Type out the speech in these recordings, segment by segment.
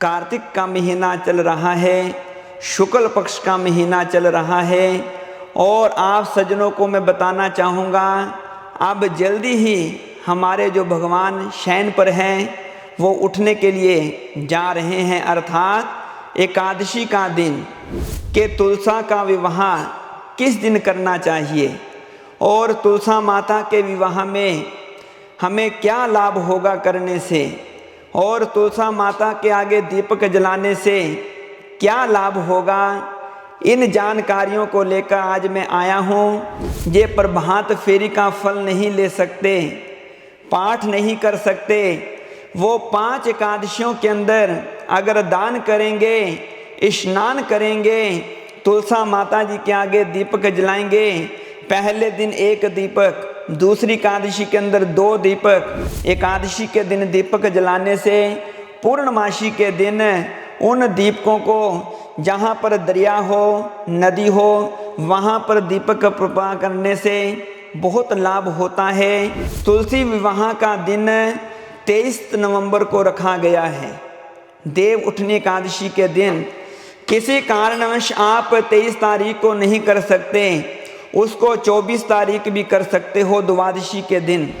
कार्तिक का महीना चल रहा है, शुक्ल पक्ष का महीना चल रहा है और आप सज्जनों को मैं बताना चाहूँगा अब जल्दी ही हमारे जो भगवान शयन पर हैं वो उठने के लिए जा रहे हैं, अर्थात एकादशी का दिन के तुलसा का विवाह किस दिन करना चाहिए और तुलसा माता के विवाह में हमें क्या लाभ होगा करने से और तुलसा माता के आगे दीपक जलाने से क्या लाभ होगा, इन जानकारियों को लेकर आज मैं आया हूँ। ये प्रभात फेरी का फल नहीं ले सकते, पाठ नहीं कर सकते, वो 5 एकादशियों के अंदर अगर दान करेंगे, स्नान करेंगे, तुलसा माता जी के आगे दीपक जलाएंगे, पहले दिन 1 दीपक, दूसरी एकादशी के अंदर 2 दीपक, एकादशी के दिन दीपक जलाने से पूर्णमासी के दिन उन दीपकों को जहाँ पर दरिया हो, नदी हो, वहाँ पर दीपक प्रवाह करने से बहुत लाभ होता है। तुलसी विवाह का दिन 23 नवंबर को रखा गया है, देव उठनी एकादशी के दिन। किसी कारणवश आप 23 तारीख को नहीं कर सकते, उसको 24 तारीख भी कर सकते हो, द्वादशी के दिन।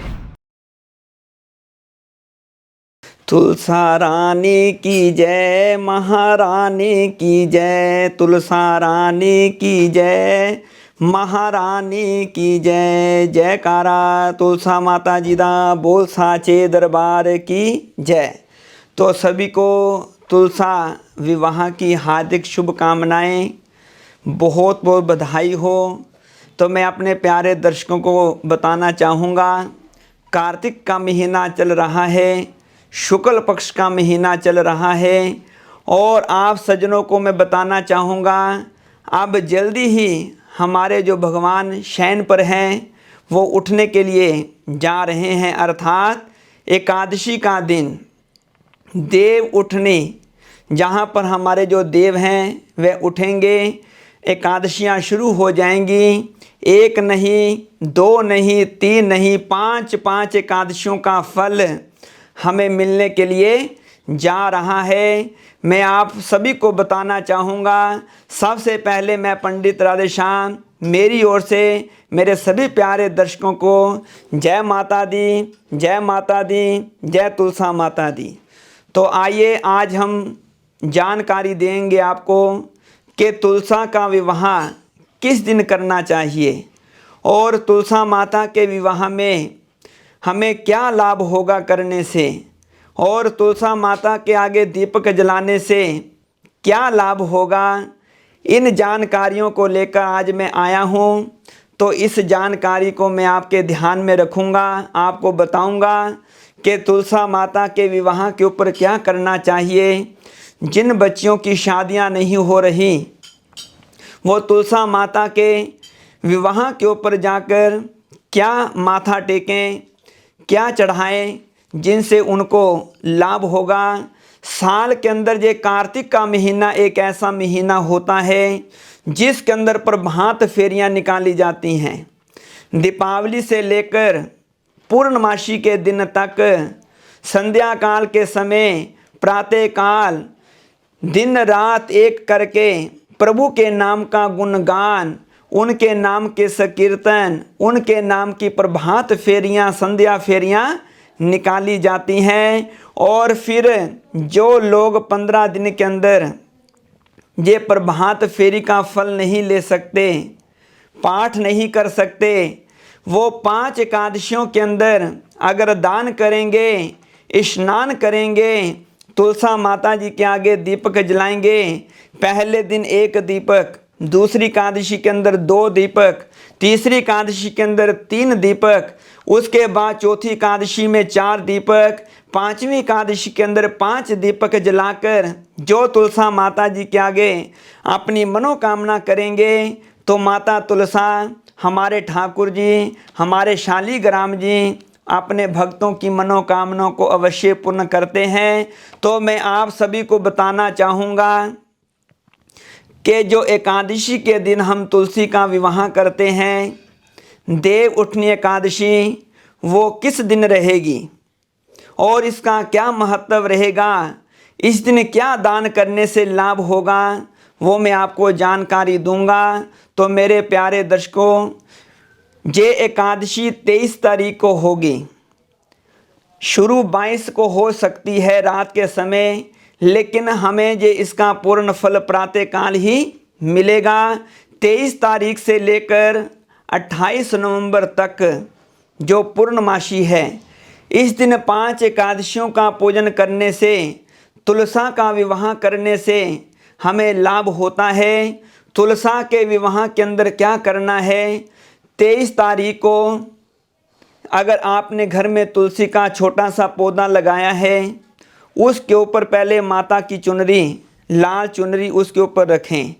तुलसा रानी की जय, महारानी की जय, तुलसा रानी की जय, महारानी की जय। जयकारा तुलसा माता जी दा, बोल साचे दरबार की जय। तो सभी को तुलसा विवाह की हार्दिक शुभकामनाएं, बहुत बहुत बधाई हो। तो मैं अपने प्यारे दर्शकों को बताना चाहूँगा, कार्तिक का महीना चल रहा है, शुक्ल पक्ष का महीना चल रहा है और आप सज्जनों को मैं बताना चाहूँगा अब जल्दी ही हमारे जो भगवान शयन पर हैं वो उठने के लिए जा रहे हैं, अर्थात एकादशी का दिन देव उठनी, जहाँ पर हमारे जो देव हैं वे उठेंगे, एकादशियाँ शुरू हो जाएंगी। 1 नहीं, 2 नहीं, 3 नहीं, 5 एकादशियों का फल हमें मिलने के लिए जा रहा है। मैं आप सभी को बताना चाहूँगा, सबसे पहले मैं पंडित राधेश्याम मेरी ओर से मेरे सभी प्यारे दर्शकों को जय माता दी, जय माता दी, जय तुलसा माता दी। तो आइए आज हम जानकारी देंगे आपको कि तुलसा का विवाह किस दिन करना चाहिए और तुलसा माता के विवाह में हमें क्या लाभ होगा करने से और तुलसा माता के आगे दीपक जलाने से क्या लाभ होगा, इन जानकारियों को लेकर आज मैं आया हूँ। तो इस जानकारी को मैं आपके ध्यान में रखूँगा, आपको बताऊँगा कि तुलसा माता के विवाह के ऊपर क्या करना चाहिए। जिन बच्चियों की शादियाँ नहीं हो रही वो तुलसा माता के विवाह के ऊपर जाकर क्या माथा टेकें, क्या चढ़ाएं, जिनसे उनको लाभ होगा। साल के अंदर ये कार्तिक का महीना एक ऐसा महीना होता है जिसके अंदर प्रभात फेरियां निकाली जाती हैं। दीपावली से लेकर पूर्णमासी के दिन तक संध्या काल के समय प्रातः काल दिन रात एक करके प्रभु के नाम का गुणगान, उनके नाम के संकीर्तन, उनके नाम की प्रभात फेरियां, संध्या फेरियां निकाली जाती हैं। और फिर जो लोग 15 दिन के अंदर ये प्रभात फेरी का फल नहीं ले सकते, पाठ नहीं कर सकते, वो 5 एकादशियों के अंदर अगर दान करेंगे, स्नान करेंगे, तुलसा माता जी के आगे दीपक जलाएंगे, पहले दिन 1 दीपक, दूसरी एकादशी के अंदर 2 दीपक, तीसरी एकादशी के अंदर 3 दीपक, उसके बाद चौथी एकादशी में 4 दीपक, 5वीं एकादशी के अंदर 5 दीपक जलाकर जो तुलसा माता जी के आगे अपनी मनोकामना करेंगे तो माता तुलसा, हमारे ठाकुर जी, हमारे शालीग्राम जी अपने भक्तों की मनोकामनाओं को अवश्य पूर्ण करते हैं। तो मैं आप सभी को बताना चाहूँगा कि जो एकादशी के दिन हम तुलसी का विवाह करते हैं, देव उठनी एकादशी, वो किस दिन रहेगी और इसका क्या महत्व रहेगा, इस दिन क्या दान करने से लाभ होगा वो मैं आपको जानकारी दूंगा। तो मेरे प्यारे दर्शकों, ये एकादशी 23 तारीख को होगी। शुरू 22 को हो सकती है रात के समय, लेकिन हमें ये इसका पूर्ण फल प्रातःकाल ही मिलेगा। 23 तारीख से लेकर 28 नवंबर तक जो पूर्णमासी है, इस दिन 5 एकादशियों का पूजन करने से, तुलसा का विवाह करने से हमें लाभ होता है। तुलसा के विवाह के अंदर क्या करना है, 23 तारीख को अगर आपने घर में तुलसी का छोटा सा पौधा लगाया है, उसके ऊपर पहले माता की चुनरी, लाल चुनरी उसके ऊपर रखें।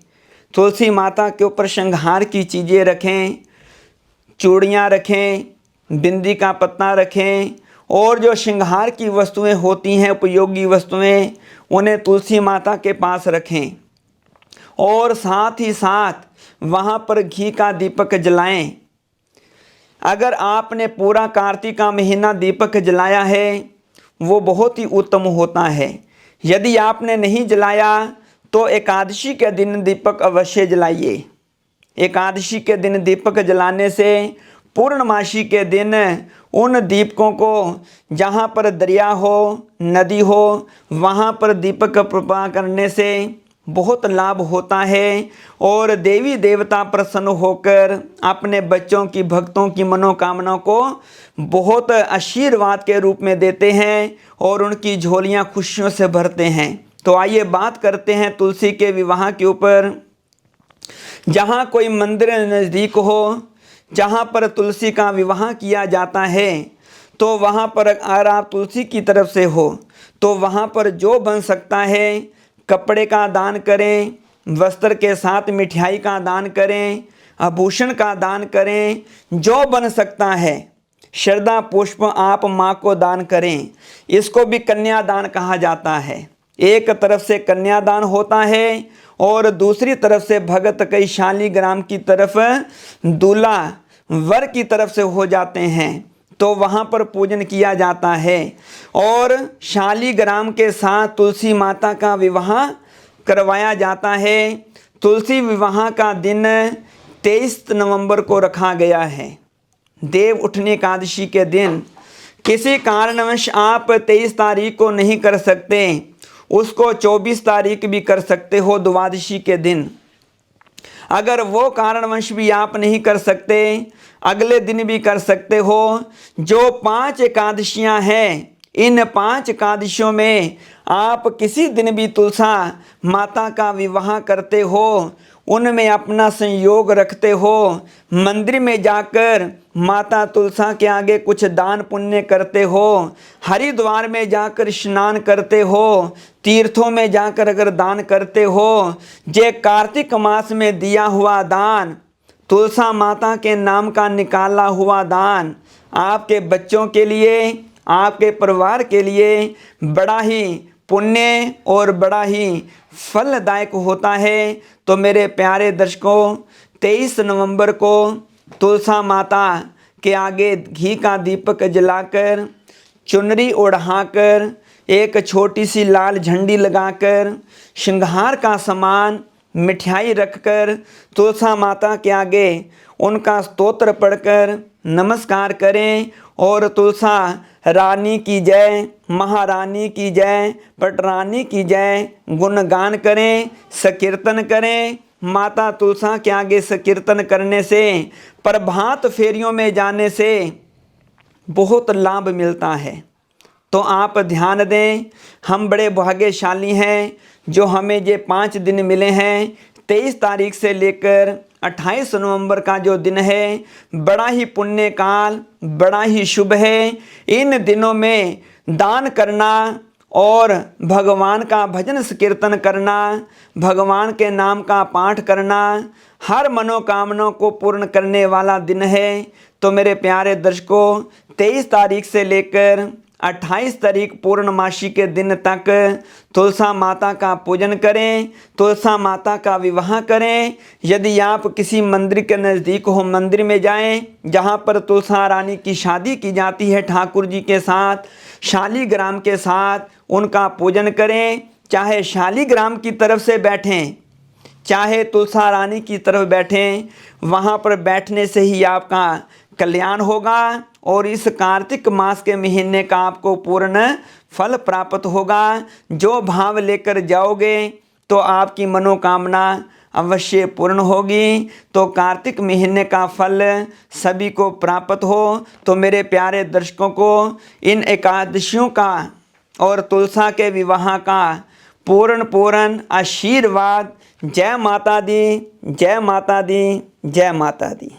तुलसी माता के ऊपर श्रृंगार की चीज़ें रखें, चूड़ियाँ रखें, बिंदी का पत्ता रखें, और जो श्रृंगार की वस्तुएं होती हैं, उपयोगी वस्तुएं, उन्हें तुलसी माता के पास रखें। और साथ ही साथ वहाँ पर घी का दीपक जलाएं। अगर आपने पूरा कार्तिक का महीना दीपक जलाया है वो बहुत ही उत्तम होता है। यदि आपने नहीं जलाया तो एकादशी के दिन दीपक अवश्य जलाइए। एकादशी के दिन दीपक जलाने से पूर्णमासी के दिन उन दीपकों को, जहाँ पर दरिया हो, नदी हो, वहाँ पर दीपक प्रवाह करने से बहुत लाभ होता है। और देवी देवता प्रसन्न होकर अपने बच्चों की, भक्तों की मनोकामनाओं को बहुत आशीर्वाद के रूप में देते हैं और उनकी झोलियां खुशियों से भरते हैं। तो आइए बात करते हैं तुलसी के विवाह के ऊपर। जहाँ कोई मंदिर नज़दीक हो, जहाँ पर तुलसी का विवाह किया जाता है, तो वहाँ पर अगर आप तुलसी की तरफ से हो तो वहाँ पर जो बन सकता है, कपड़े का दान करें, वस्त्र के साथ मिठाई का दान करें, आभूषण का दान करें, जो बन सकता है। श्रद्धा पुष्प आप माँ को दान करें। इसको भी कन्यादान कहा जाता है। एक तरफ से कन्यादान होता है और दूसरी तरफ से भगत कई शालीग्राम की तरफ दूल्हा वर की तरफ से हो जाते हैं, तो वहाँ पर पूजन किया जाता है। और शालीग्राम के साथ तुलसी माता का विवाह करवाया जाता है। तुलसी विवाह का दिन 23 नवंबर को रखा गया है, देव उठनी एकादशी के दिन। किसी कारणवश आप 23 तारीख को नहीं कर सकते, उसको 24 तारीख भी कर सकते हो, द्वादशी के दिन। अगर वो कारणवश भी आप नहीं कर सकते, अगले दिन भी कर सकते हो। जो 5 एकादशियां हैं, इन 5 एकादशियों में आप किसी दिन भी तुलसा माता का विवाह करते हो, उनमें अपना संयोग रखते हो, मंदिर में जाकर माता तुलसा के आगे कुछ दान पुण्य करते हो, हरिद्वार में जाकर स्नान करते हो, तीर्थों में जाकर अगर दान करते हो, जे कार्तिक मास में दिया हुआ दान, तुलसा माता के नाम का निकाला हुआ दान आपके बच्चों के लिए, आपके परिवार के लिए बड़ा ही पुण्य और बड़ा ही फलदायक होता है। तो मेरे प्यारे दर्शकों, 23 नवंबर को तुलसा माता के आगे घी का दीपक जलाकर, चुनरी ओढ़ाकर, एक छोटी सी लाल झंडी लगाकर, श्रृंगार का सामान, मिठाई रखकर तुलसा माता के आगे उनका स्तोत्र पढ़कर नमस्कार करें और तुलसा रानी की जय, महारानी की जय, पटरानी की जय गुणगान करें, संकीर्तन करें। माता तुलसा के आगे संकीर्तन करने से, प्रभात फेरियों में जाने से बहुत लाभ मिलता है। तो आप ध्यान दें, हम बड़े भाग्यशाली हैं जो हमें ये 5 दिन मिले हैं। 23 तारीख से लेकर 28 नवंबर का जो दिन है, बड़ा ही पुण्य काल, बड़ा ही शुभ है। इन दिनों में दान करना और भगवान का भजन कीर्तन करना, भगवान के नाम का पाठ करना, हर मनोकामनाओं को पूर्ण करने वाला दिन है। तो मेरे प्यारे दर्शकों, 23 तारीख से लेकर 28 तारीख पूर्णमासी के दिन तक तुलसा माता का पूजन करें, तुलसा माता का विवाह करें। यदि आप किसी मंदिर के नज़दीक हो, मंदिर में जाएं जहां पर तुलसा रानी की शादी की जाती है ठाकुर जी के साथ, शालीग्राम के साथ, उनका पूजन करें। चाहे शालीग्राम की तरफ से बैठें, चाहे तुलसा रानी की तरफ बैठें, वहाँ पर बैठने से ही आपका कल्याण होगा और इस कार्तिक मास के महीने का आपको पूर्ण फल प्राप्त होगा। जो भाव लेकर जाओगे तो आपकी मनोकामना अवश्य पूर्ण होगी। तो कार्तिक महीने का फल सभी को प्राप्त हो। तो मेरे प्यारे दर्शकों को इन एकादशियों का और तुलसा के विवाह का पूर्ण आशीर्वाद। जय माता दी, जय माता दी, जय माता दी।